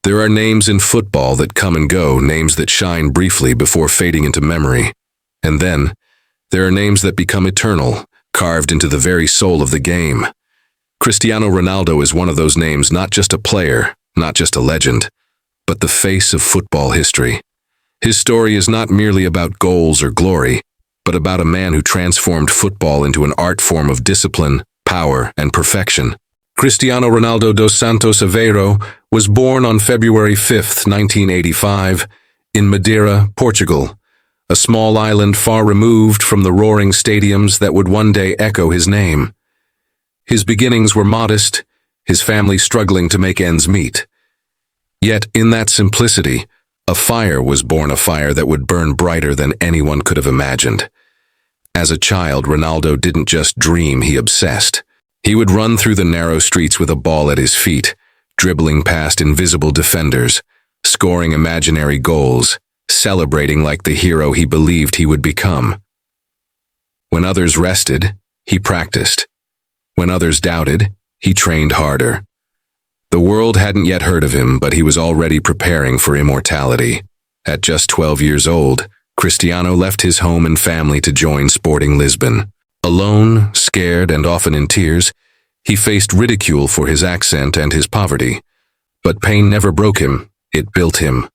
There are names in football that come and go, names that shine briefly before fading into memory. And then, there are names that become eternal, carved into the very soul of the game. Cristiano Ronaldo is one of those names, not just a player, not just a legend, but the face of football history. His story is not merely about goals or glory, but about a man who transformed football into an art form of discipline, power, and perfection. Cristiano Ronaldo dos Santos Aveiro was born on February 5, 1985, in Madeira, Portugal, a small island far removed from the roaring stadiums that would one day echo his name. His beginnings were modest, his family struggling to make ends meet. Yet, in that simplicity, a fire was born, a fire that would burn brighter than anyone could have imagined. As a child, Ronaldo didn't just dream, he obsessed. He would run through the narrow streets with a ball at his feet, dribbling past invisible defenders, scoring imaginary goals, celebrating like the hero he believed he would become. When others rested, he practiced. When others doubted, he trained harder. The world hadn't yet heard of him, but he was already preparing for immortality. At just 12 years old, Cristiano left his home and family to join Sporting Lisbon. Alone, scared, and often in tears, he faced ridicule for his accent and his poverty. But pain never broke him, it built him.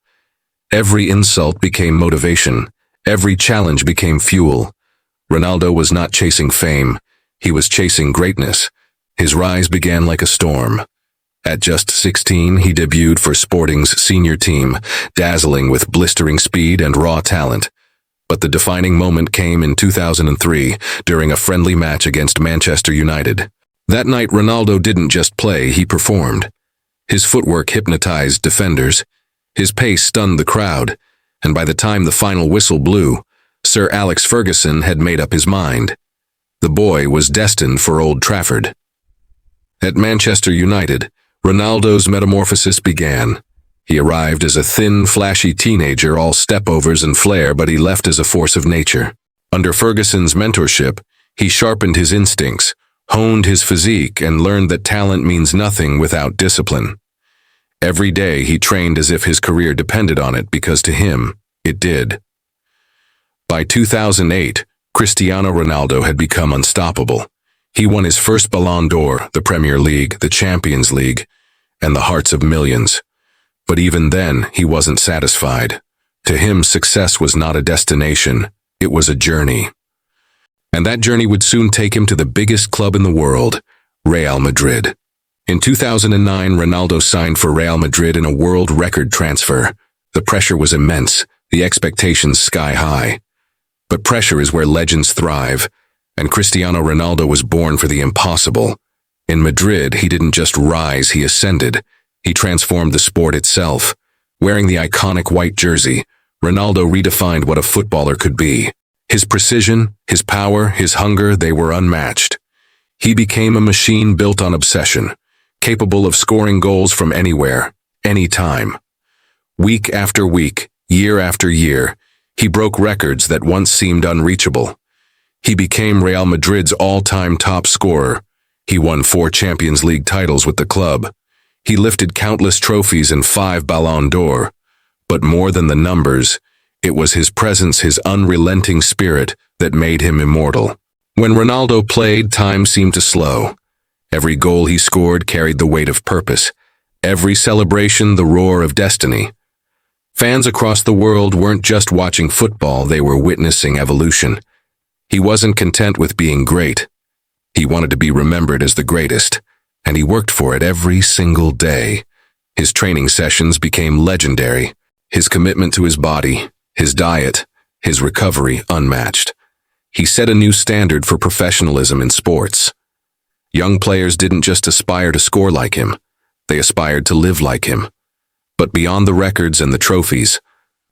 Every insult became motivation. Every challenge became fuel. Ronaldo was not chasing fame. He was chasing greatness. His rise began like a storm. At just 16, he debuted for Sporting's senior team, dazzling with blistering speed and raw talent. But the defining moment came in 2003, during a friendly match against Manchester United. That night, Ronaldo didn't just play, he performed. His footwork hypnotized defenders. His pace stunned the crowd. And by the time the final whistle blew, Sir Alex Ferguson had made up his mind. The boy was destined for Old Trafford. At Manchester United, Ronaldo's metamorphosis began. He arrived as a thin, flashy teenager, all stepovers and flair, but he left as a force of nature. Under Ferguson's mentorship, he sharpened his instincts, honed his physique, and learned that talent means nothing without discipline. Every day he trained as if his career depended on it, because to him, it did. By 2008, Cristiano Ronaldo had become unstoppable. He won his first Ballon d'Or, the Premier League, the Champions League, and the hearts of millions. But even then, he wasn't satisfied. To him, success was not a destination, it was a journey. And that journey would soon take him to the biggest club in the world, Real Madrid. In 2009, Ronaldo signed for Real Madrid in a world record transfer. The pressure was immense, the expectations sky high. But pressure is where legends thrive, and Cristiano Ronaldo was born for the impossible. In Madrid, he didn't just rise, he ascended. He transformed the sport itself. Wearing the iconic white jersey, Ronaldo redefined what a footballer could be. His precision, his power, his hunger, they were unmatched. He became a machine built on obsession, capable of scoring goals from anywhere, anytime. Week after week, year after year, he broke records that once seemed unreachable. He became Real Madrid's all-time top scorer. He won 4 Champions League titles with the club. He lifted countless trophies and 5 Ballon d'Or. But more than the numbers, it was his presence, his unrelenting spirit, that made him immortal. When Ronaldo played, time seemed to slow. Every goal he scored carried the weight of purpose. Every celebration, the roar of destiny. Fans across the world weren't just watching football, they were witnessing evolution. He wasn't content with being great. He wanted to be remembered as the greatest, and he worked for it every single day. His training sessions became legendary. His commitment to his body, his diet, his recovery unmatched. He set a new standard for professionalism in sports. Young players didn't just aspire to score like him, they aspired to live like him. But beyond the records and the trophies,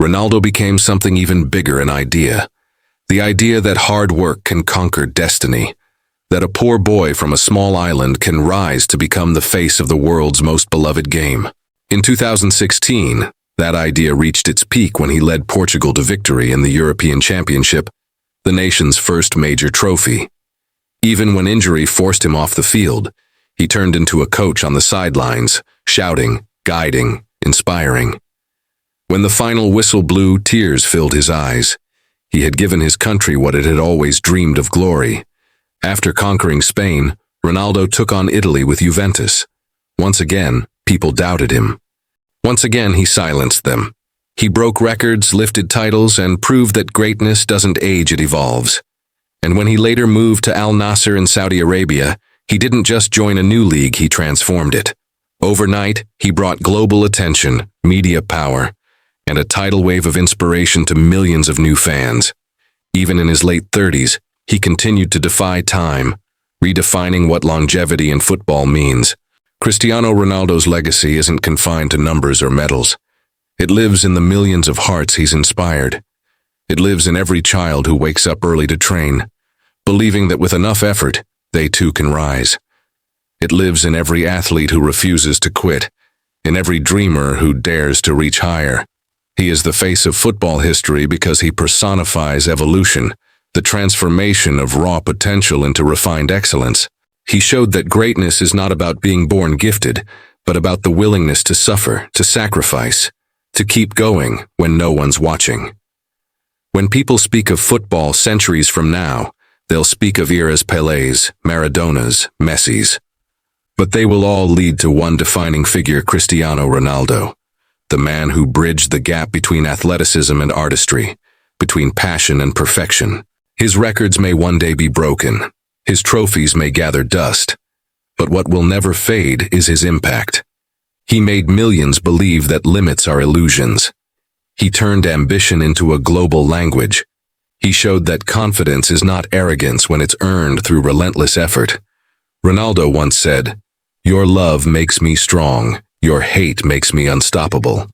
Ronaldo became something even bigger, an idea. The idea that hard work can conquer destiny, that a poor boy from a small island can rise to become the face of the world's most beloved game. In 2016, that idea reached its peak when he led Portugal to victory in the European Championship, the nation's first major trophy. Even when injury forced him off the field, he turned into a coach on the sidelines, shouting, guiding, inspiring. When the final whistle blew, tears filled his eyes. He had given his country what it had always dreamed of: glory. After conquering Spain, Ronaldo took on Italy with Juventus. Once again, people doubted him. Once again, he silenced them. He broke records, lifted titles, and proved that greatness doesn't age, it evolves. And when he later moved to Al Nassr in Saudi Arabia, he didn't just join a new league, he transformed it. Overnight, he brought global attention, media power, and a tidal wave of inspiration to millions of new fans. Even in his late 30s, he continued to defy time, redefining what longevity in football means. Cristiano Ronaldo's legacy isn't confined to numbers or medals. It lives in the millions of hearts he's inspired. It lives in every child who wakes up early to train, believing that with enough effort, they too can rise. It lives in every athlete who refuses to quit, in every dreamer who dares to reach higher. He is the face of football history because he personifies evolution, the transformation of raw potential into refined excellence. He showed that greatness is not about being born gifted, but about the willingness to suffer, to sacrifice, to keep going when no one's watching. When people speak of football centuries from now, they'll speak of eras Pelés, Maradonas, Messis. But they will all lead to one defining figure: Cristiano Ronaldo, the man who bridged the gap between athleticism and artistry, between passion and perfection. His records may one day be broken, his trophies may gather dust, but what will never fade is his impact. He made millions believe that limits are illusions. He turned ambition into a global language. He showed that confidence is not arrogance when it's earned through relentless effort. Ronaldo once said, "Your love makes me strong, your hate makes me unstoppable."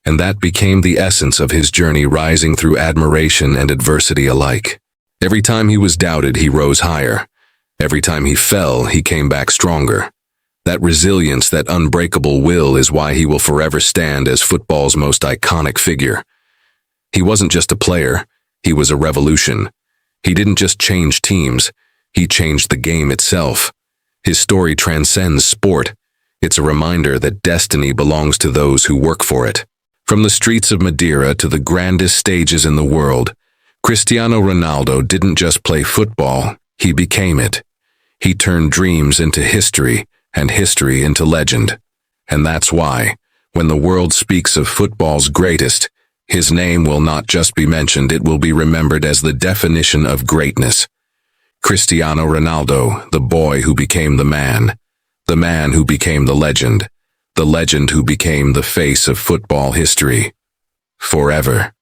And that became the essence of his journey, rising through admiration and adversity alike. Every time he was doubted, he rose higher. Every time he fell, he came back stronger. That resilience, that unbreakable will is why he will forever stand as football's most iconic figure. He wasn't just a player, he was a revolution. He didn't just change teams, he changed the game itself. His story transcends sport. It's a reminder that destiny belongs to those who work for it. From the streets of Madeira to the grandest stages in the world, Cristiano Ronaldo didn't just play football, he became it. He turned dreams into history, and history into legend. And that's why, when the world speaks of football's greatest, his name will not just be mentioned, it will be remembered as the definition of greatness. Cristiano Ronaldo, the boy who became the man who became the legend who became the face of football history. Forever.